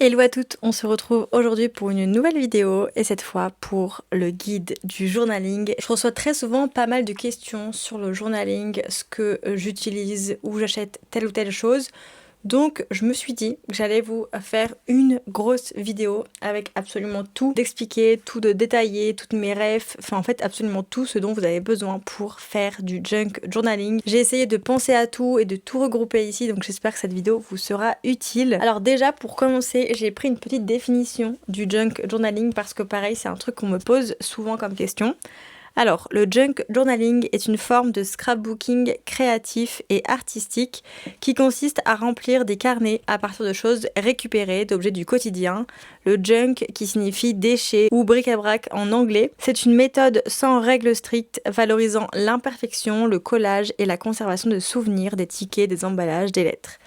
Hello à toutes, on se retrouve aujourd'hui pour une nouvelle vidéo et cette fois pour le guide du journaling. Je reçois très souvent pas mal de questions sur le journaling, ce que j'utilise, où j'achète telle ou telle chose. Donc je me suis dit que j'allais vous faire une grosse vidéo avec absolument tout d'expliquer, tout de détailler, toutes mes refs, enfin en fait absolument tout ce dont vous avez besoin pour faire du junk journaling. J'ai essayé de penser à tout et de tout regrouper ici, donc j'espère que cette vidéo vous sera utile. Alors déjà pour commencer, j'ai pris une petite définition du junk journaling parce que pareil c'est un truc qu'on me pose souvent comme question. Alors, le junk journaling est une forme de scrapbooking créatif et artistique qui consiste à remplir des carnets à partir de choses récupérées, d'objets du quotidien. Le junk qui signifie déchets ou bric-à-brac en anglais. C'est une méthode sans règles strictes valorisant l'imperfection, le collage et la conservation de souvenirs, des tickets, des emballages, des lettres.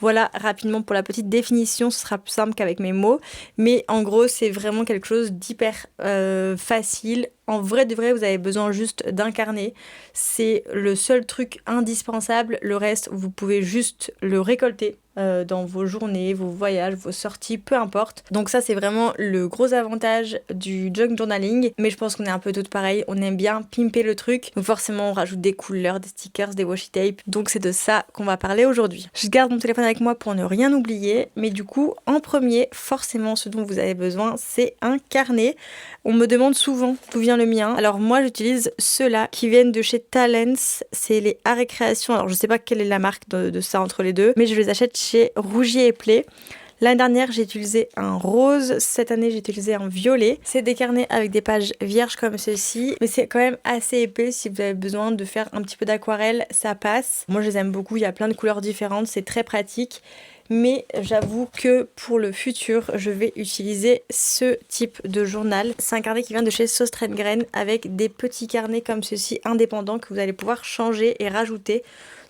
Voilà rapidement pour la petite définition, ce sera plus simple qu'avec mes mots, mais en gros c'est vraiment quelque chose d'hyper facile. En vrai de vrai, vous avez besoin juste d'un carnet, c'est le seul truc indispensable, le reste vous pouvez juste le récolter dans vos journées, vos voyages, vos sorties, peu importe. Donc ça c'est vraiment le gros avantage du junk journaling, mais je pense qu'on est un peu toutes pareilles, on aime bien pimper le truc, donc forcément on rajoute des couleurs, des stickers, des washi tape, donc c'est de ça qu'on va parler aujourd'hui. Je garde mon téléphone avec moi pour ne rien oublier, mais du coup en premier, forcément ce dont vous avez besoin c'est un carnet. On me demande souvent d'où vient le mien, alors moi j'utilise ceux-là qui viennent de chez Talents, c'est les Art et Création, alors je sais pas quelle est la marque de ça entre les deux, mais je les achète chez Rougier et Play. L'année dernière, j'ai utilisé un rose. Cette année, j'ai utilisé un violet. C'est des carnets avec des pages vierges comme ceci. Mais c'est quand même assez épais. Si vous avez besoin de faire un petit peu d'aquarelle, ça passe. Moi, je les aime beaucoup. Il y a plein de couleurs différentes. C'est très pratique. Mais j'avoue que pour le futur, je vais utiliser ce type de journal. C'est un carnet qui vient de chez Sostrengren avec des petits carnets comme ceci indépendants que vous allez pouvoir changer et rajouter.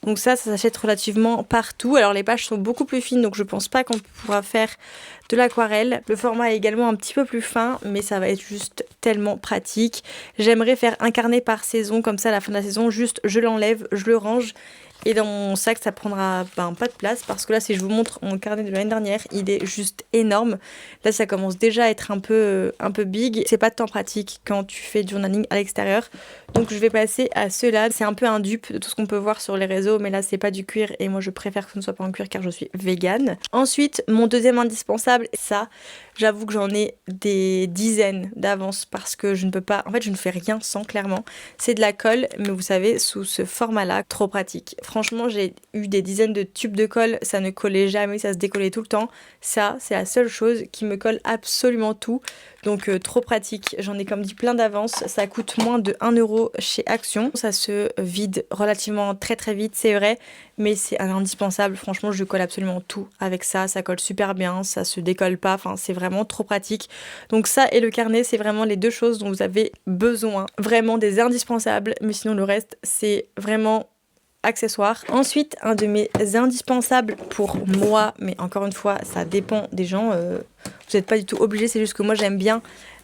Donc ça s'achète relativement partout. Alors les pages sont beaucoup plus fines, donc je pense pas qu'on pourra faire de l'aquarelle. Le format est également un petit peu plus fin, mais ça va être juste tellement pratique. J'aimerais faire un carnet par saison, comme ça à la fin de la saison, juste je l'enlève, je le range. Et dans mon sac, ça prendra pas de place parce que là, si je vous montre mon carnet de l'année dernière, il est juste énorme. Là, ça commence déjà à être un peu big. C'est pas de temps pratique quand tu fais du journaling à l'extérieur. Donc, je vais passer à ceux-là. C'est un peu un dupe de tout ce qu'on peut voir sur les réseaux, mais là, c'est pas du cuir et moi, je préfère que ce ne soit pas en cuir car je suis végane. Ensuite, mon deuxième indispensable, ça, j'avoue que j'en ai des dizaines d'avance parce que je ne peux pas. En fait, je ne fais rien sans, clairement. C'est de la colle, mais vous savez, sous ce format-là, trop pratique. Franchement, j'ai eu des dizaines de tubes de colle, ça ne collait jamais, ça se décollait tout le temps. Ça, c'est la seule chose qui me colle absolument tout. Donc trop pratique, j'en ai comme dit plein d'avance. Ça coûte moins de 1 euro chez Action. Ça se vide relativement très vite, c'est vrai, mais c'est un indispensable. Franchement, je colle absolument tout avec ça. Ça colle super bien, ça se décolle pas. Enfin, c'est vraiment trop pratique. Donc ça et le carnet, c'est vraiment les deux choses dont vous avez besoin. Vraiment des indispensables, mais sinon le reste, c'est vraiment accessoires. Ensuite, un de mes indispensables pour moi, mais encore une fois, ça dépend des gens. Vous n'êtes pas du tout obligé, c'est juste que moi j'aime bien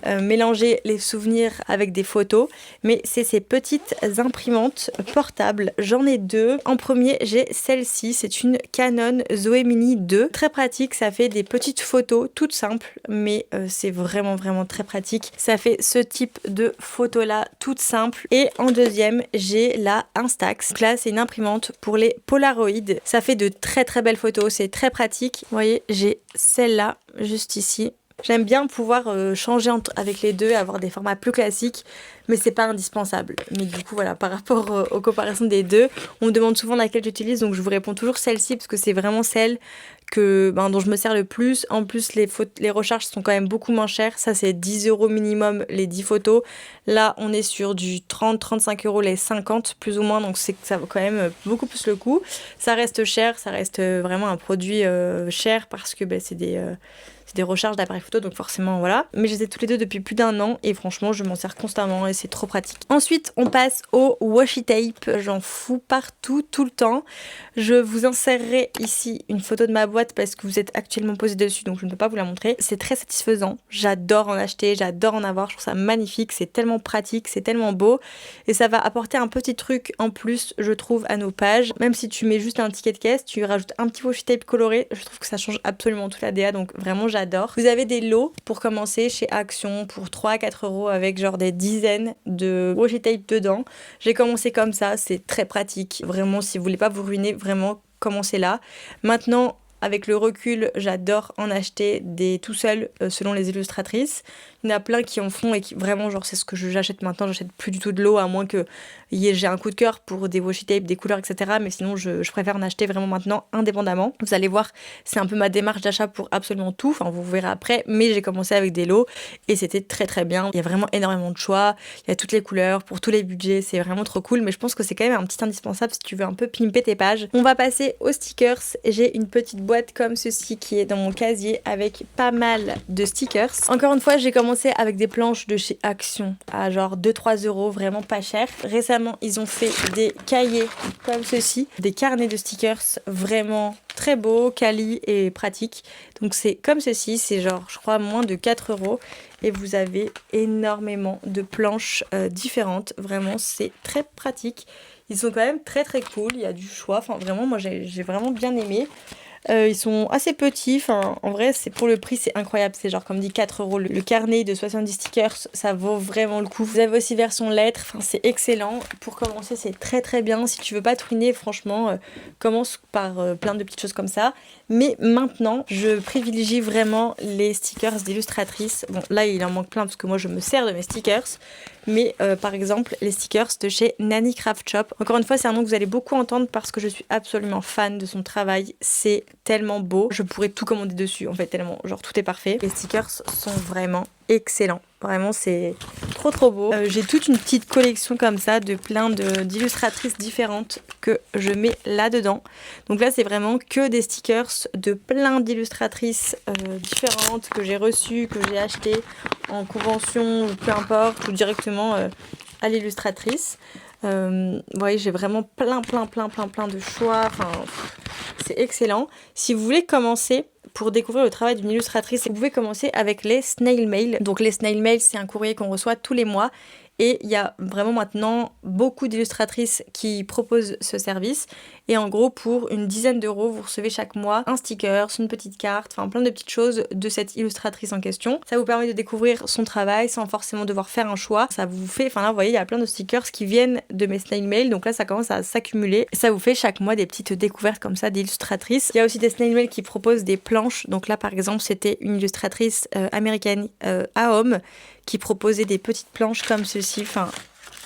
mélanger les souvenirs avec des photos, mais c'est ces petites imprimantes portables. J'en ai deux. En premier, j'ai celle-ci, c'est une Canon Zoé Mini 2. Très pratique, ça fait des petites photos toutes simples, mais c'est vraiment très pratique. Ça fait ce type de photos là, toutes simples. Et en deuxième, j'ai la Instax. Donc là, c'est une imprimante pour les Polaroid. Ça fait de très belles photos, c'est très pratique. Vous voyez, j'ai celle-là juste ici. J'aime bien pouvoir changer avec les deux, avoir des formats plus classiques, mais c'est pas indispensable. Mais du coup, voilà, par rapport aux comparaisons des deux, on me demande souvent laquelle j'utilise, donc je vous réponds toujours celle-ci, parce que c'est vraiment celle dont je me sers le plus. En plus, les recharges sont quand même beaucoup moins chères. Ça, c'est 10 euros minimum les 10 photos. Là, on est sur du 30-35 euros les 50, plus ou moins, donc ça vaut quand même beaucoup plus le coup. Ça reste cher, ça reste vraiment un produit cher, parce que c'est des recharges d'appareils photo, donc forcément voilà. Mais je les ai tous les deux depuis plus d'1 an et franchement je m'en sers constamment et c'est trop pratique. Ensuite, on passe au washi tape. J'en fous partout, tout le temps. Je vous insérerai ici une photo de ma boîte parce que vous êtes actuellement posé dessus, donc je ne peux pas vous la montrer. C'est très satisfaisant. J'adore en acheter, j'adore en avoir. Je trouve ça magnifique. C'est tellement pratique, c'est tellement beau. Et ça va apporter un petit truc en plus, je trouve, à nos pages. Même si tu mets juste un ticket de caisse, tu rajoutes un petit washi tape coloré. Je trouve que ça change absolument toute la DA, donc vraiment j'adore. Vous avez des lots pour commencer chez Action pour 3 à 4 euros avec genre des dizaines de washi tape dedans. J'ai commencé comme ça, c'est très pratique. Vraiment, si vous voulez pas vous ruiner, vraiment commencez là. Maintenant, avec le recul, j'adore en acheter des tout seul selon les illustratrices. Il y en a plein qui en font et qui vraiment, genre, c'est ce que j'achète maintenant. J'achète plus du tout de lot à moins que j'ai un coup de cœur pour des washi tape, des couleurs, etc. Mais sinon, je préfère en acheter vraiment maintenant indépendamment. Vous allez voir, c'est un peu ma démarche d'achat pour absolument tout. Enfin, vous verrez après. Mais j'ai commencé avec des lots et c'était très très bien. Il y a vraiment énormément de choix. Il y a toutes les couleurs pour tous les budgets. C'est vraiment trop cool. Mais je pense que c'est quand même un petit indispensable si tu veux un peu pimper tes pages. On va passer aux stickers. J'ai une petite boîte comme ceci qui est dans mon casier avec pas mal de stickers. Encore une fois, j'ai commencé avec des planches de chez Action à genre 2-3 euros, vraiment pas cher. Récemment, ils ont fait des cahiers comme ceci, des carnets de stickers vraiment très beaux, quali et pratiques. Donc c'est comme ceci, c'est genre je crois moins de 4 euros et vous avez énormément de planches différentes. Vraiment, c'est très pratique. Ils sont quand même très très cool, il y a du choix. Enfin vraiment, moi j'ai vraiment bien aimé. Ils sont assez petits, enfin en vrai c'est pour le prix c'est incroyable, c'est genre comme dit 4 euros le carnet de 70 stickers, ça vaut vraiment le coup. Vous avez aussi version lettres, enfin c'est excellent. Pour commencer c'est très très bien, si tu veux pas te ruiner franchement commence par plein de petites choses comme ça. Mais maintenant je privilégie vraiment les stickers d'illustratrices. Bon là il en manque plein parce que moi je me sers de mes stickers. Mais par exemple les stickers de chez Nani Craft Shop. Encore une fois c'est un nom que vous allez beaucoup entendre parce que je suis absolument fan de son travail. C'est tellement beau. Je pourrais tout commander dessus en fait tellement genre tout est parfait. Les stickers sont vraiment excellents. Vraiment c'est trop trop beau. J'ai toute une petite collection comme ça de plein d'illustratrices différentes que je mets là-dedans. Donc là c'est vraiment que des stickers de plein d'illustratrices différentes que j'ai reçues, que j'ai achetées en convention ou peu importe ou directement à l'illustratrice. Vous voyez j'ai vraiment plein de choix. Enfin c'est excellent. Si vous voulez commencer pour découvrir le travail d'une illustratrice, vous pouvez commencer avec les snail mail. Donc les snail mail, c'est un courrier qu'on reçoit tous les mois. Et il y a vraiment maintenant beaucoup d'illustratrices qui proposent ce service. Et en gros, pour une dizaine d'euros, vous recevez chaque mois un sticker, une petite carte, enfin plein de petites choses de cette illustratrice en question. Ça vous permet de découvrir son travail sans forcément devoir faire un choix. Ça vous fait, enfin là, vous voyez, il y a plein de stickers qui viennent de mes snail mail. Donc là, ça commence à s'accumuler. Ça vous fait chaque mois des petites découvertes comme ça d'illustratrices. Il y a aussi des snail mail qui proposent des planches. Donc là, par exemple, c'était une illustratrice américaine à homme qui proposait des petites planches comme ceci, enfin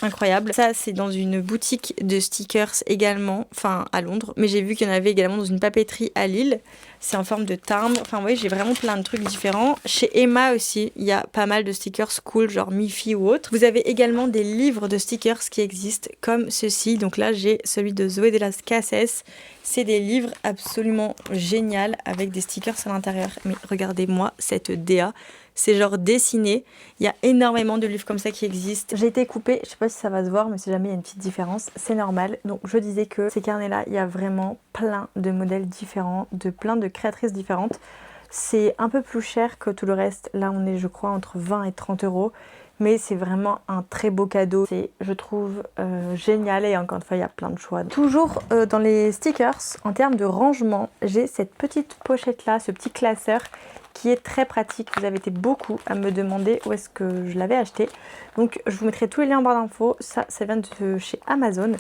incroyable. Ça c'est dans une boutique de stickers également, enfin à Londres, mais j'ai vu qu'il y en avait également dans une papeterie à Lille. C'est en forme de timbre, enfin vous voyez j'ai vraiment plein de trucs différents. Chez Emma aussi, il y a pas mal de stickers cool, genre Miffy ou autre. Vous avez également des livres de stickers qui existent comme ceci, donc là j'ai celui de Zoé de las Cases. C'est des livres absolument géniaux avec des stickers à l'intérieur, mais regardez-moi cette DA. C'est genre dessiné. Il y a énormément de livres comme ça qui existent. J'ai été coupée, je sais pas si ça va se voir, mais si jamais il y a une petite différence, c'est normal. Donc je disais que ces carnets-là, il y a vraiment plein de modèles différents, de plein de créatrices différentes. C'est un peu plus cher que tout le reste. Là, on est, je crois, entre 20 et 30 euros. Mais c'est vraiment un très beau cadeau. C'est, je trouve, génial. Et encore une fois, il y a plein de choix. Toujours dans les stickers, en termes de rangement, j'ai cette petite pochette-là, ce petit classeur qui est très pratique. Vous avez été beaucoup à me demander où est-ce que je l'avais acheté. Donc je vous mettrai tous les liens en barre d'infos. Ça vient de chez Amazon.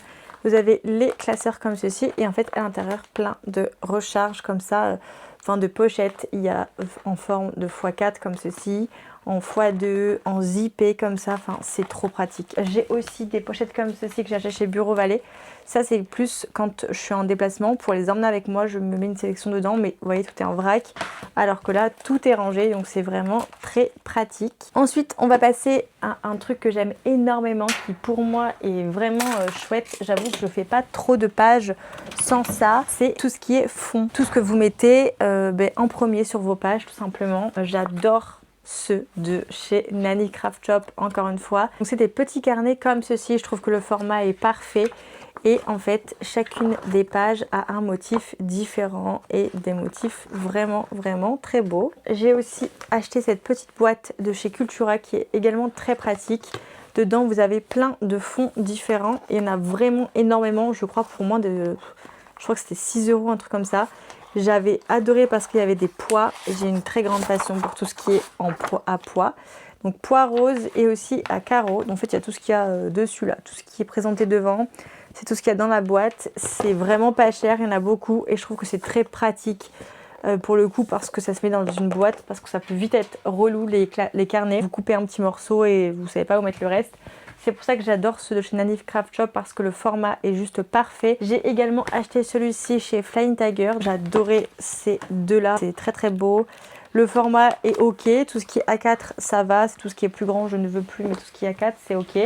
Vous avez les classeurs comme ceci et en fait à l'intérieur plein de recharges comme ça, enfin de pochettes. Il y a en forme de x4 comme ceci, en x2, en zippé comme ça, enfin c'est trop pratique. J'ai aussi des pochettes comme ceci que j'achète chez Bureau Vallée. Ça c'est plus quand je suis en déplacement, pour les emmener avec moi je me mets une sélection dedans, mais vous voyez tout est en vrac, alors que là tout est rangé, donc c'est vraiment très pratique. Ensuite on va passer à un truc que j'aime énormément, qui pour moi est vraiment chouette. J'avoue que je fais pas trop de pages sans ça, c'est tout ce qui est fond, tout ce que vous mettez en premier sur vos pages tout simplement. J'adore ceux de chez Nani Craft Shop encore une fois. Donc c'est des petits carnets comme ceci, je trouve que le format est parfait. Et en fait, chacune des pages a un motif différent et des motifs vraiment très beaux. J'ai aussi acheté cette petite boîte de chez Cultura qui est également très pratique. Dedans, vous avez plein de fonds différents. Il y en a vraiment énormément, je crois pour moins de... Je crois que c'était 6 €, un truc comme ça. J'avais adoré parce qu'il y avait des pois. J'ai une très grande passion pour tout ce qui est à pois. Donc pois rose et aussi à carreaux. Donc en fait, il y a tout ce qu'il y a dessus là, tout ce qui est présenté devant. C'est tout ce qu'il y a dans la boîte. C'est vraiment pas cher, il y en a beaucoup. Et je trouve que c'est très pratique pour le coup parce que ça se met dans une boîte. Parce que ça peut vite être relou les carnets. Vous coupez un petit morceau et vous savez pas où mettre le reste. C'est pour ça que j'adore ceux de chez Nani Craft Shop parce que le format est juste parfait. J'ai également acheté celui-ci chez Flying Tiger. J'adorais ces deux-là. C'est très beau. Le format est ok. Tout ce qui est A4, ça va. Tout ce qui est plus grand, je ne veux plus. Mais tout ce qui est A4, c'est ok.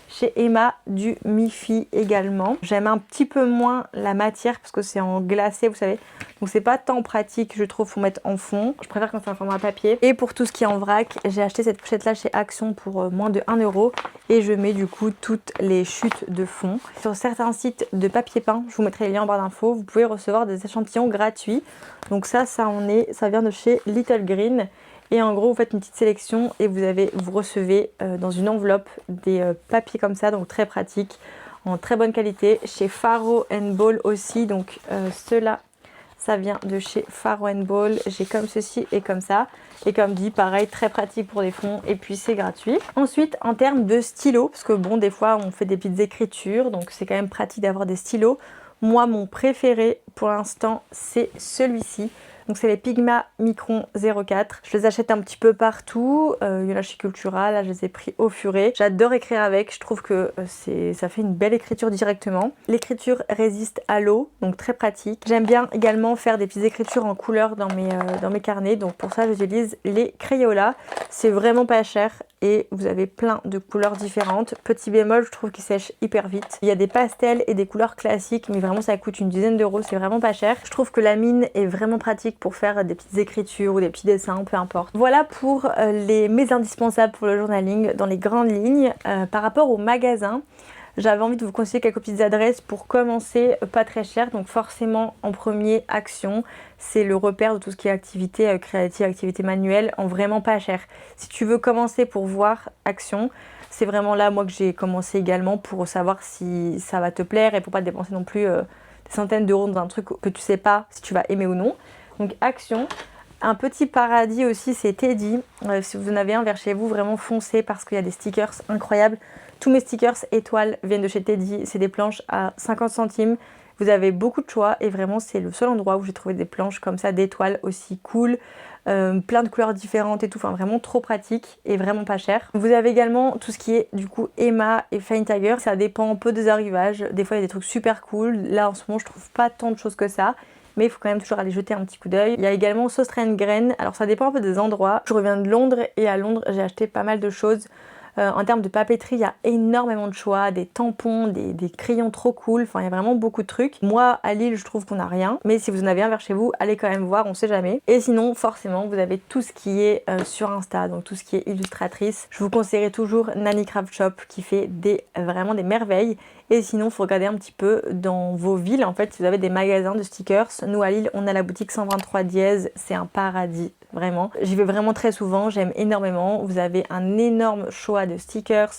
Chez Emma, du Miffy également. J'aime un petit peu moins la matière parce que c'est en glacé, vous savez. Donc c'est pas tant pratique, je trouve, pour mettre en fond. Je préfère quand c'est un format papier. Et pour tout ce qui est en vrac, j'ai acheté cette pochette-là chez Action pour moins de 1 €. Et je mets du coup toutes les chutes de fond. Sur certains sites de papier peint, je vous mettrai les liens en barre d'infos, vous pouvez recevoir des échantillons gratuits. Donc ça vient de chez Little Green. Et en gros, vous faites une petite sélection et vous recevez dans une enveloppe des papiers comme ça, donc très pratique, en très bonne qualité. Chez Faro Ball aussi, donc ceux-là, ça vient de chez Faro Ball. J'ai comme ceci et comme ça. Et comme dit, pareil, très pratique pour les fonds et puis c'est gratuit. Ensuite, en termes de stylos, parce que bon, des fois, on fait des petites écritures, donc c'est quand même pratique d'avoir des stylos. Moi, mon préféré pour l'instant, c'est celui-ci. Donc c'est les Pigma Micron 04. Je les achète un petit peu partout. Il y en a chez Cultura, là je les ai pris au furet. J'adore écrire avec, je trouve que ça fait une belle écriture directement. L'écriture résiste à l'eau, donc très pratique. J'aime bien également faire des petites écritures en couleur dans mes carnets. Donc pour ça j'utilise les Crayola. C'est vraiment pas cher et vous avez plein de couleurs différentes. Petit bémol, je trouve qu'ils sèchent hyper vite. Il y a des pastels et des couleurs classiques, mais vraiment ça coûte une dizaine d'euros, c'est vraiment pas cher. Je trouve que la mine est vraiment pratique pour faire des petites écritures ou des petits dessins, peu importe. Voilà pour mes indispensables pour le journaling dans les grandes lignes. Par rapport au magasin, j'avais envie de vous conseiller quelques petites adresses pour commencer pas très cher. Donc forcément en premier, Action, c'est le repère de tout ce qui est activité créative, activité manuelle en vraiment pas cher. Si tu veux commencer pour voir Action, c'est vraiment là moi que j'ai commencé également pour savoir si ça va te plaire et pour pas te dépenser non plus des centaines d'euros dans un truc que tu sais pas si tu vas aimer ou non. Donc Action. Un petit paradis aussi, c'est Teddy. Si vous en avez un vers chez vous, vraiment foncez parce qu'il y a des stickers incroyables. Tous mes stickers étoiles viennent de chez Teddy. C'est des planches à 50 centimes. Vous avez beaucoup de choix et vraiment c'est le seul endroit où j'ai trouvé des planches comme ça d'étoiles aussi cool. Plein de couleurs différentes et tout, enfin vraiment trop pratique et vraiment pas cher. Vous avez également tout ce qui est du coup Emma et Flying Tiger, ça dépend un peu des arrivages. Des fois il y a des trucs super cool, là en ce moment je trouve pas tant de choses que ça. Mais il faut quand même toujours aller jeter un petit coup d'œil. Il y a également Sauce Reine Graine. Alors ça dépend un peu des endroits. Je reviens de Londres et à Londres j'ai acheté pas mal de choses. En termes de papeterie, il y a énormément de choix, des tampons, des crayons trop cool, enfin il y a vraiment beaucoup de trucs. Moi à Lille je trouve qu'on n'a rien, mais si vous en avez un vers chez vous, allez quand même voir, on sait jamais. Et sinon forcément vous avez tout ce qui est sur Insta, donc tout ce qui est illustratrice. Je vous conseillerais toujours Nani Craft Shop qui fait vraiment des merveilles. Et sinon, il faut regarder un petit peu dans vos villes. En fait, si vous avez des magasins de stickers, nous à Lille, on a la boutique 123 Dièse. C'est un paradis, vraiment. J'y vais vraiment très souvent, j'aime énormément. Vous avez un énorme choix de stickers,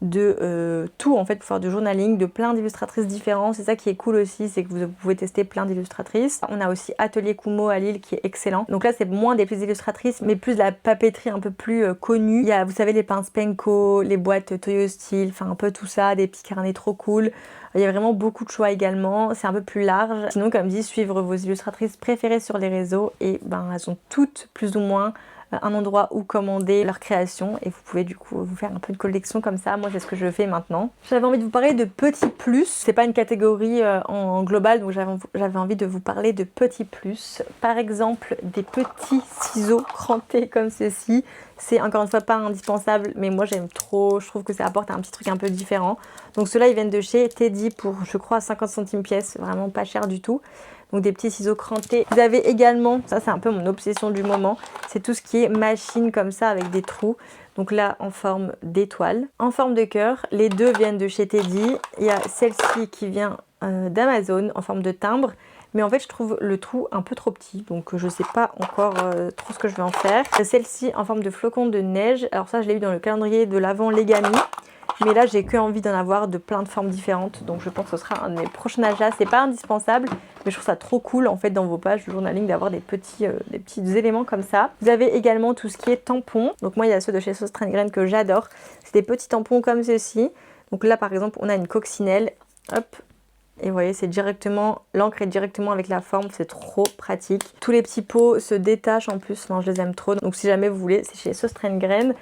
de tout en fait pour faire du journaling, de plein d'illustratrices différentes. C'est ça qui est cool aussi, c'est que vous pouvez tester plein d'illustratrices. On a aussi Atelier Kumo à Lille qui est excellent. Donc là c'est moins des petites illustratrices mais plus de la papeterie un peu plus connue. Il y a, vous savez, les pinces Penko, les boîtes Toyo Style, enfin un peu tout ça, des petits carnets trop cool. Il y a vraiment beaucoup de choix également, c'est un peu plus large. Sinon comme dit, suivre vos illustratrices préférées sur les réseaux et elles ont toutes plus ou moins un endroit où commander leur création et vous pouvez du coup vous faire un peu de collection comme ça. Moi c'est ce que je fais maintenant. J'avais envie de vous parler de petits plus, c'est pas une catégorie en global, donc j'avais envie de vous parler de petits plus. Par exemple des petits ciseaux crantés comme ceci. C'est encore une fois pas indispensable mais moi j'aime trop, je trouve que ça apporte un petit truc un peu différent. Donc ceux-là ils viennent de chez Teddy pour je crois 50 centimes pièce, vraiment pas cher du tout. donc des petits ciseaux crantés. Vous avez également, ça c'est un peu mon obsession du moment, c'est tout ce qui est machine comme ça avec des trous. Donc là en forme d'étoile, en forme de cœur. Les deux viennent de chez Teddy. Il y a celle-ci qui vient d'Amazon en forme de timbre. Mais en fait je trouve le trou un peu trop petit, donc je sais pas encore trop ce que je vais en faire. Celle-ci en forme de flocon de neige, alors ça je l'ai eu dans le calendrier de l'Avent Legami. Mais là j'ai que envie d'en avoir de plein de formes différentes, donc je pense que ce sera un de mes prochains achats. C'est pas indispensable, mais je trouve ça trop cool en fait dans vos pages de journaling d'avoir des petits éléments comme ça. Vous avez également tout ce qui est tampons, donc moi il y a ceux de chez Sauce Train que j'adore. C'est des petits tampons comme ceci, donc là par exemple on a une coccinelle, hop. Et vous voyez, c'est directement, l'encre est directement avec la forme, c'est trop pratique. Tous les petits pots se détachent en plus, enfin je les aime trop. Donc si jamais vous voulez, c'est chez Sauce Train.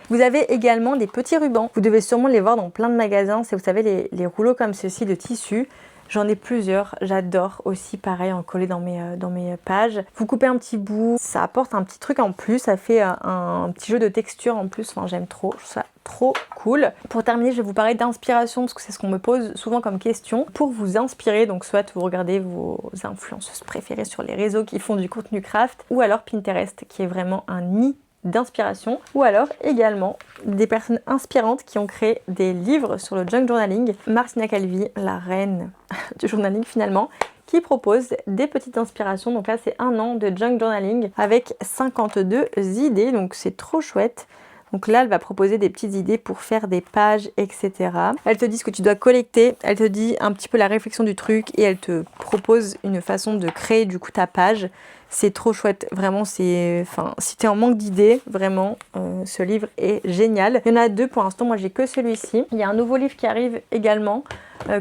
Vous avez également des petits rubans. Vous devez sûrement les voir dans plein de magasins. C'est, vous savez, les rouleaux comme ceci de tissu. J'en ai plusieurs, j'adore aussi, pareil, en coller dans mes pages. Vous coupez un petit bout, ça apporte un petit truc en plus, ça fait un petit jeu de texture en plus, enfin j'aime trop, je trouve ça trop cool. Pour terminer, je vais vous parler d'inspiration parce que c'est ce qu'on me pose souvent comme question. Pour vous inspirer, donc soit vous regardez vos influenceuses préférées sur les réseaux qui font du contenu craft, ou alors Pinterest qui est vraiment un nid d'inspiration, ou alors également des personnes inspirantes qui ont créé des livres sur le junk journaling. Martina Calvi, la reine du journaling finalement, qui propose des petites inspirations. Donc là c'est 1 an de junk journaling avec 52 idées, donc c'est trop chouette. Donc là, elle va proposer des petites idées pour faire des pages, etc. Elle te dit ce que tu dois collecter, elle te dit un petit peu la réflexion du truc et elle te propose une façon de créer du coup ta page. C'est trop chouette, vraiment, c'est... Enfin, si t'es en manque d'idées, vraiment, ce livre est génial. Il y en a 2 pour l'instant, moi j'ai que celui-ci. Il y a un nouveau livre qui arrive également,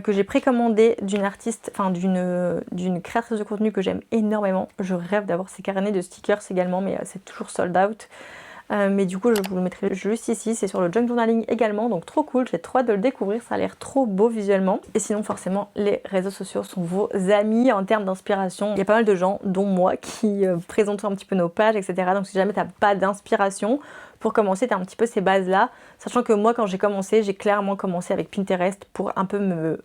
que j'ai précommandé d'une artiste, enfin d'une créatrice de contenu que j'aime énormément. Je rêve d'avoir ses carnets de stickers également, mais c'est toujours sold out. Mais du coup je vous le mettrai juste ici, c'est sur le junk journaling également, donc trop cool, j'ai trop hâte de le découvrir, ça a l'air trop beau visuellement. Et sinon forcément les réseaux sociaux sont vos amis en termes d'inspiration. Il y a pas mal de gens, dont moi, qui présentent un petit peu nos pages, etc. Donc si jamais t'as pas d'inspiration, pour commencer t'as un petit peu ces bases là, sachant que moi quand j'ai commencé, j'ai clairement commencé avec Pinterest pour un peu me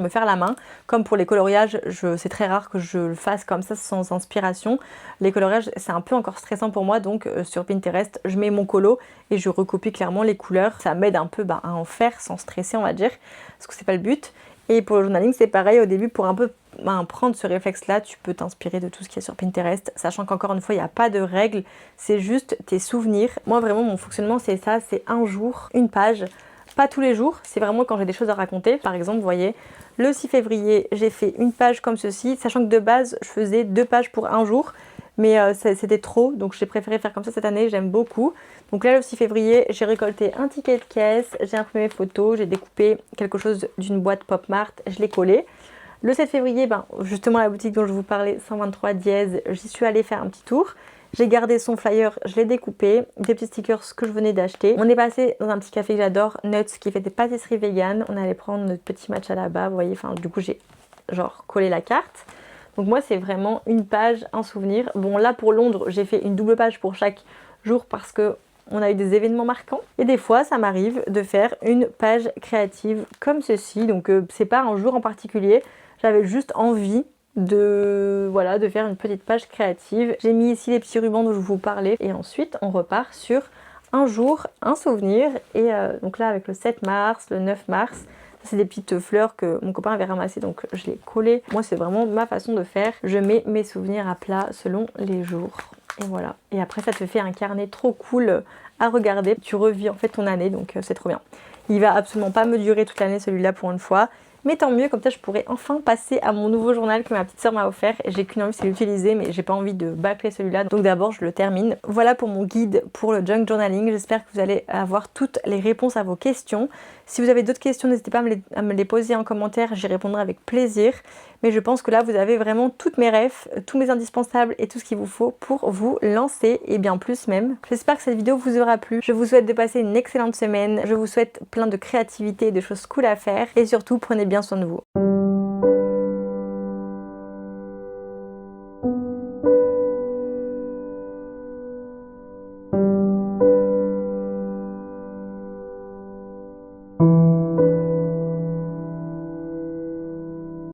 faire la main. Comme pour les coloriages, c'est très rare que je le fasse comme ça sans inspiration. Les coloriages, c'est un peu encore stressant pour moi, donc sur Pinterest, je mets mon colo et je recopie clairement les couleurs. Ça m'aide un peu à en faire sans stresser, on va dire, parce que c'est pas le but. Et pour le journaling, c'est pareil au début, pour un peu prendre ce réflexe-là, tu peux t'inspirer de tout ce qui est sur Pinterest, sachant qu'encore une fois, il n'y a pas de règles, c'est juste tes souvenirs. Moi, vraiment, mon fonctionnement, c'est ça, c'est un jour, une page. Pas tous les jours, c'est vraiment quand j'ai des choses à raconter. Par exemple, vous voyez, le 6 février, j'ai fait une page comme ceci, sachant que de base, je faisais 2 pages pour un jour, mais c'était trop, donc j'ai préféré faire comme ça cette année, j'aime beaucoup. Donc là, le 6 février, j'ai récolté un ticket de caisse, j'ai imprimé mes photos, j'ai découpé quelque chose d'une boîte Pop Mart, je l'ai collé. Le 7 février, justement la boutique dont je vous parlais, 123 dièse, j'y suis allée faire un petit tour. J'ai gardé son flyer, je l'ai découpé, des petits stickers que je venais d'acheter. On est passé dans un petit café que j'adore, Nuts, qui fait des pâtisseries vegan. On allait prendre notre petit matcha là-bas, vous voyez, enfin du coup j'ai genre collé la carte. Donc moi c'est vraiment une page, un souvenir. Bon là pour Londres, j'ai fait une double page pour chaque jour parce que on a eu des événements marquants. Et des fois ça m'arrive de faire une page créative comme ceci. Donc c'est pas un jour en particulier, j'avais juste envie de faire une petite page créative. J'ai mis ici les petits rubans dont je vous parlais et ensuite on repart sur un jour, un souvenir. Et donc là avec le 7 mars, le 9 mars, c'est des petites fleurs que mon copain avait ramassées, donc je les collées. Moi c'est vraiment ma façon de faire, je mets mes souvenirs à plat selon les jours. Et voilà, et après ça te fait un carnet trop cool à regarder, tu revis en fait ton année, donc c'est trop bien. Il va absolument pas me durer toute l'année celui-là pour une fois, mais tant mieux, comme ça je pourrais enfin passer à mon nouveau journal que ma petite soeur m'a offert. J'ai qu'une envie, c'est l'utiliser, mais j'ai pas envie de bâcler celui-là, donc d'abord je le termine. Voilà pour mon guide pour le junk journaling, j'espère que vous allez avoir toutes les réponses à vos questions. Si vous avez d'autres questions, n'hésitez pas à me les poser en commentaire, j'y répondrai avec plaisir. Mais je pense que là vous avez vraiment toutes mes refs, tous mes indispensables et tout ce qu'il vous faut pour vous lancer, et bien plus même. J'espère que cette vidéo vous aura plu, je vous souhaite de passer une excellente semaine, je vous souhaite plein de créativité et de choses cool à faire, et surtout prenez bien soin de vous.